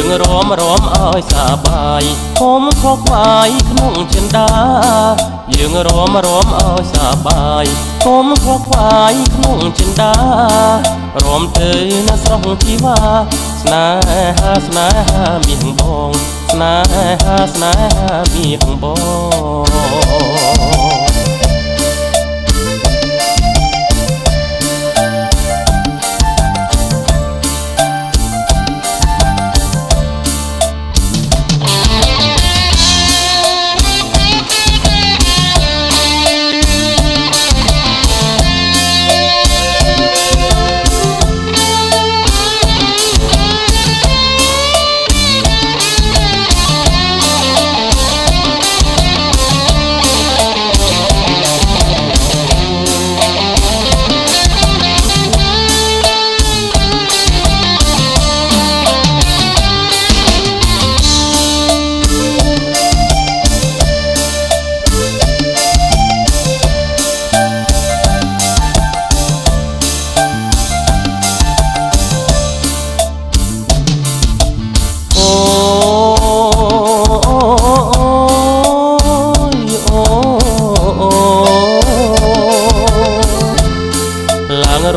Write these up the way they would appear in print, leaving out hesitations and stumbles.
យើងរមរមឲ្យសប្បាយហុំខកខ្វាយក្នុងចិន្តាយើងរមរមឲ្យសប្បាយហុំខកខ្វាយក្នុងចិន្តារមទៅណាស្រស់ជីវ៉ាស្នេហាស្នេហាមានបងស្នេហាស្នេហាមានបង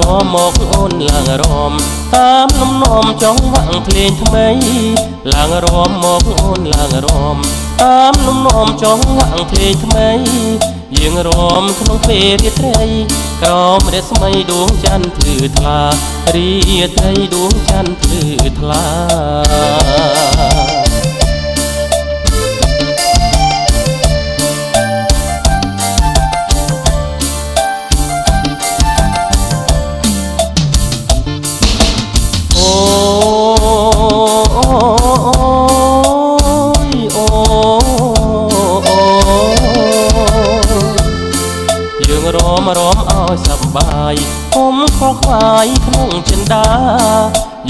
រមមកអូនឡើងរមតាមលំនាំចង់វាក់ភ្លេងថ្មីឡើងរមមកអូនឡើងរមតាមលំនាំចង់វាក់ភ្លេងថ្មីយើងរមក្នុងពេលរាត្រីក្រោមរស្មីដួងច័ន្ទភ្លឺថ្លារាត្រីដួងច័ន្ទភ្លឺថ្លារមរមឲ្យសប្បាយហុំខកខ្វាយក្នុងចិន្តា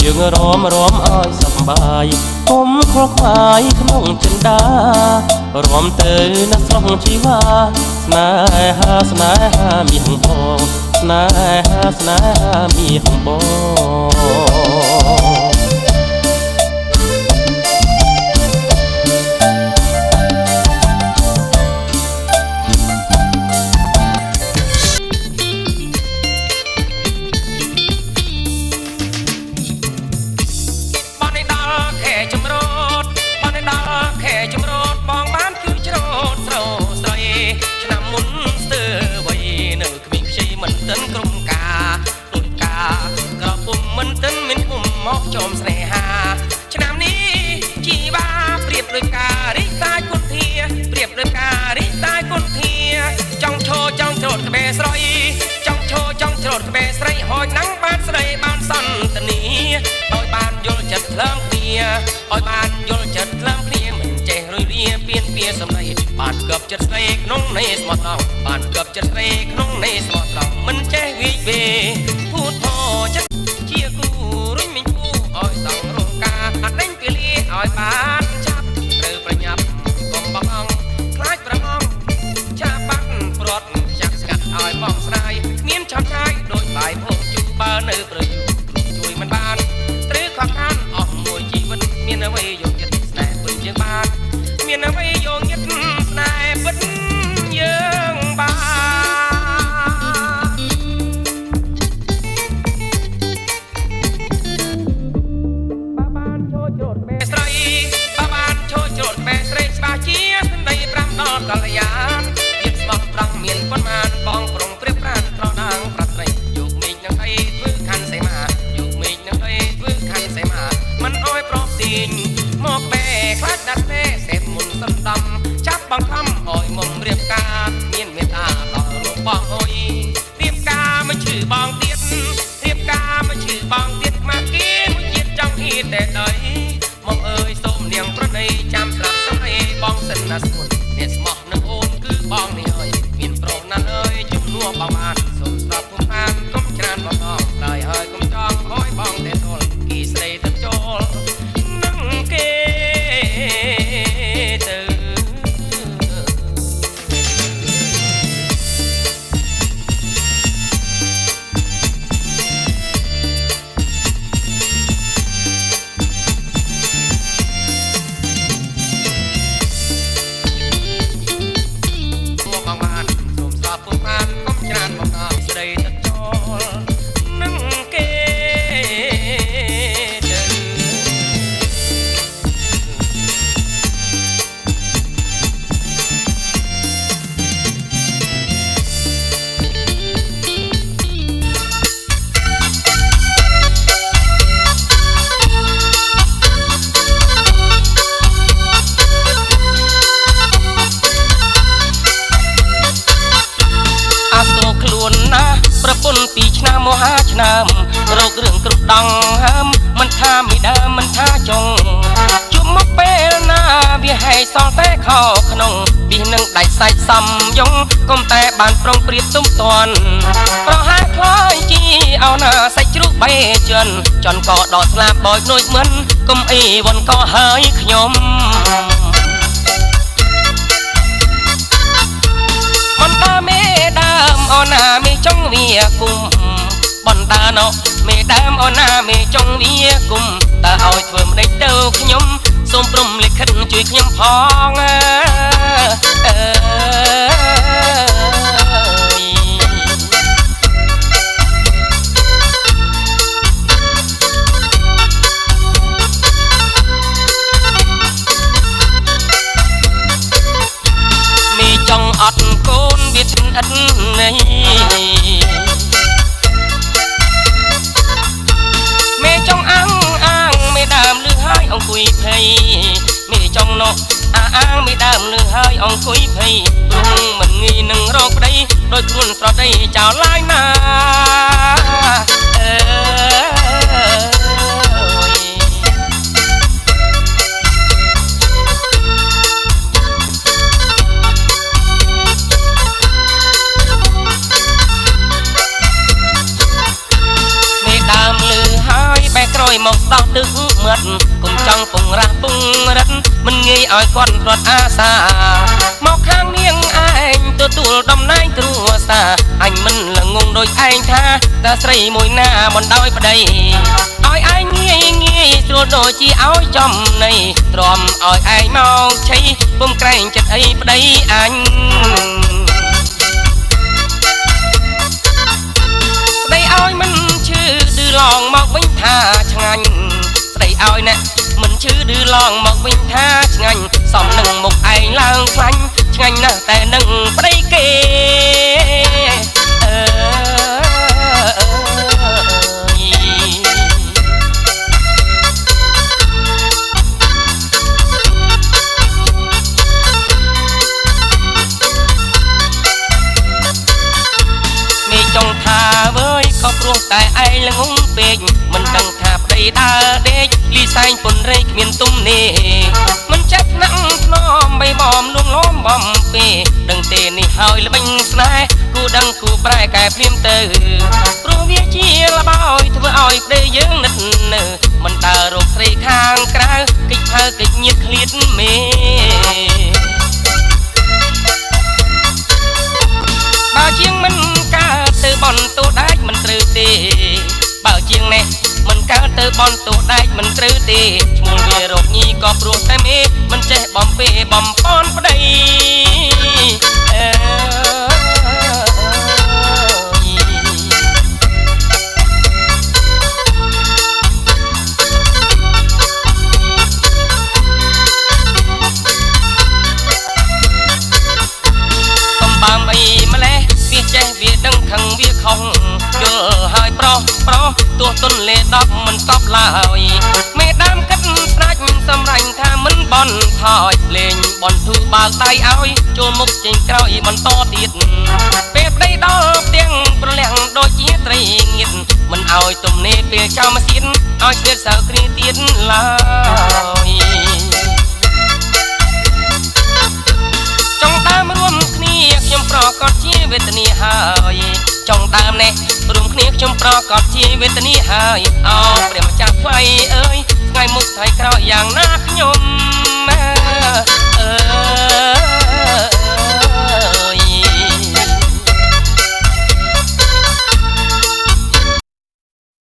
យើងរមរមឲ្យសប្បាយហុំខកខ្វាយក្នុងចិន្តារមទៅណាស្រស់ជីវ៉ាស្នេហាស្នេហាមានបងស្នេហាស្នេហាមានបងមកចោមស្នេហាឆ្នាំនេះជីវ៉ាប្រៀបដោយការរីកសាយគុនធាប្រៀបដោយការរីកសាយគុនធាចង់ឈរចង់ច្រូតក្បែរស្រីចង់ឈរចង់ច្រូតក្បែរស្រីហួយណាំងបានស្រីបានសន្តានាឲ្យបានយល់ចិត្តថ្លើមគ្នាឲ្យបានយល់ចិត្តថ្លើមគ្នាមិនចេះរុយរាពៀនពាសម្ដីបានគប់ចិត្តស្រីក្នុងនៃស្មោះត្រង់បានគប់ចិត្តស្រីក្នុងនៃស្មោះត្រង់មិនចេះវិវេភូតផចិត្តជាគូរុញមិញគូឲ្យសងរងការអត់ដេញពីលាឲ្យបានចាប់ត្រូវប្រញាប់កុំបងអង្គខ្លាចប្រងងចាបាត់ព្រាត់ចាប់ស្កាត់ឲ្យបងស្ដាយមានឆាប់ឆាយដូចបាយភងជូបើនៅប្រយុទ្ធជួយមិនបានត្រូវខកខានអស់មួយជីវិតមានអ្វីយកចិត្តស្នេហ៍ពិតយើងបានមានអ្វីយកចិត្តស្នេហ៍ពិតយើងបាន ហើមមិនថាមីដើមមិនថាចុងជុំមកពេលណាវាហែកសល់តែខោក្នុងពីនឹងដាច់សាច់សំយងកុំតែបានប្រុងប្រៀបទុំតន់ប្រហែលខ្លាយជីអោណាសាច់ជ្រូកបេជន់ចន់ក៏ដកស្លាបបោចនួយមិនកុំអីវ៉ាន់ក៏ហើយខ្ញុំមិនតាមេដើមអូណាមេចង់វាគុំបណ្ដាណោមេដើមអូណាមេចង់វាគុំតើឲ្យធ្វើម្ដេចទៅខ្ញុំសូមព្រមលិខិតជួយខ្ញុំផងមេចង់អត់កូនវាឆ្អិតនៃមេចង់អាំងមេដើមលឺហើយអង្គុយភ័យមេចង់នោះអាងមេដើមលឺហើយអង្គុយភ័យព្រោះមិនងាយនឹងរកប្តីដោយខ្លួនស្រដីចោលឡាយណាក្រោយមកដោះទឹកមាត់កុំចង់ពងរះពងរិតមិនងាយឲ្យគាត់រត់អាសាមកខាងនាងឯងទទួលតំណែងគ្រួសារអញមិនល្ងងដូចឯងថាតើស្រីមួយណាមិនដោយប្តីឲ្យឯងងាយស្រួលដូចជាឲ្យចំណៃទ្រាំឲ្យឯងមកឆៃពុំក្រែងចិត្តអីប្តីអញប្តីឲ្យមិនឈឺឌឺឡងមកវិញថាឆ្ងាញ់ស្ដីឲ្យណែមិនឈឺឌឺឡងមកវិញថាឆ្ងាញ់សំនឹងមុខឯងឡើងខ្លាញ់ឆ្ងាញ់ណាស់តែនឹងប្តីគេមេចង់ថាវើយក៏ព្រោះតែឯងល្ងងពេកមិនដឹងថាប្តីដើរដេកលីសែងពុនរែកគ្មានទុំនេះមិនចេះថ្នាក់ធ្នមបីបំលួងលោមបំពេដឹងទេនេះហើយល្បិញស្នេហ៍គូដឹងគូប្រែកែភ្លាមទៅព្រោះវាជាលបោយធ្វើឲ្យប្តីយើងនឹកនៅមិនដើររកស្រីខាងក្រៅកិច្ចផើកិច្ចញៀតឃ្លាតមេបើជាងមិនកើតទៅបនទូដែកមិនត្រូវទេបើជាងនេះមិនកើតទៅបនទូដែកមិនត្រូវទេឈ្មោះវារោគញីក៏ព្រោះតែមេមិនចេះបំពេបំពន់ប្តីកំបាំអីម្លេះវាចេះវាដឹងខឹងវាខុសយល់ហើយប្រុសទោះទុនលេ10មិនស្កប់ឡើយមេដើមគិតស្ដាច់សម្រាញ់ថាមិនបន់ថយលេងបន់ធូបើកដៃឲ្យចូលមុខចេញក្រោយបន្តទៀតពេលប្តីដល់ផ្ទាំងប្រលះដូចជាត្រីងៀតមិនឲ្យទំនេរពេលចោលមកទៀតឲ្យស្ទើរសៅគ្រាទៀតឡើយចង់ដើមរួមគ្នាខ្ញុំប្រកាសជាវេទនាហើយចង់ដើមនេះរួមគ្នាខ្ញុំប្រកាសជាវេទនាហើយអោព្រះម្ចាស់ថ្លៃអើយថ្ងៃមុខថ្ងៃក្រោយយ៉ាងណាខ្ញុំ